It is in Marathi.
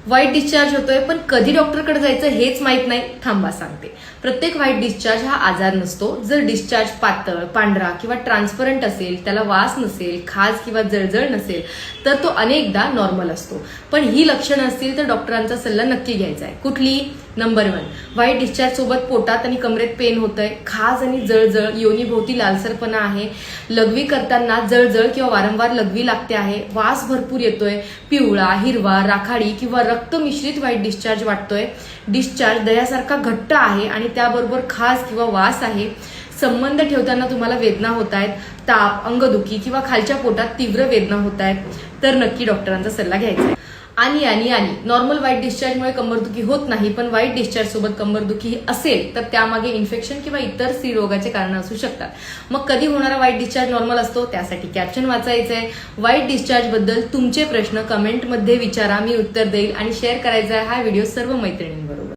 व्हाईट डिस्चार्ज होतोय पण कधी डॉक्टरकडे जायचं हेच माहित नाही. थांबा सांगते. प्रत्येक व्हाईट डिस्चार्ज हा आजार नसतो. जर डिस्चार्ज पातळ, पांढरा किंवा ट्रान्सपरंट असेल, त्याला वास नसेल, खाज किंवा जळजळ नसेल तर तो अनेकदा नॉर्मल असतो. पण ही लक्षणं असतील तर डॉक्टरांचा सल्ला नक्की घ्यायचा आहे. कुठली? नंबर 1, व्हाईट डिस्चार्ज सोबत पोटात आणि कमरेत पेन होतंय, खाज आणि जळजळ, योनीभोवती लालसरपणा आहे, लघवी करताना जळजळ किंवा वारंवार लघवी लागते आहे, वास भरपूर येतोय, पिवळा, हिरवा, राखाडी किंवा रक्त मिश्रित व्हाईट डिस्चार्ज वाटतोय, डिस्चार्ज दह्यासारखा घट्ट आहे आणि त्याबरोबर खाज किंवा वास आहे, संबंध ठेवताना तुम्हाला वेदना होत आहेत, ताप, अंगदुखी किंवा खालच्या पोटात तीव्र वेदना होत आहेत, तर नक्की डॉक्टरांचा सल्ला घ्यायचा आहे. आणि नॉर्मल व्हाईट डिस्चार्जमुळे कंबरदुखी होत नाही, पण व्हाईट डिस्चार्ज सोबत कंबरदुखी असेल तर त्यामागे इन्फेक्शन किंवा इतर स्त्रीरोगाचे कारण असू शकतात. मग कधी होणारा व्हाईट डिस्चार्ज नॉर्मल असतो? त्यासाठी कॅप्शन वाचायचंय. व्हाईट डिस्चार्ज बद्दल तुमचे प्रश्न कमेंटमध्ये विचारा, मी उत्तर देईल आणि शेअर करायचा आहे हा व्हिडिओ सर्व मैत्रिणींबरोबर.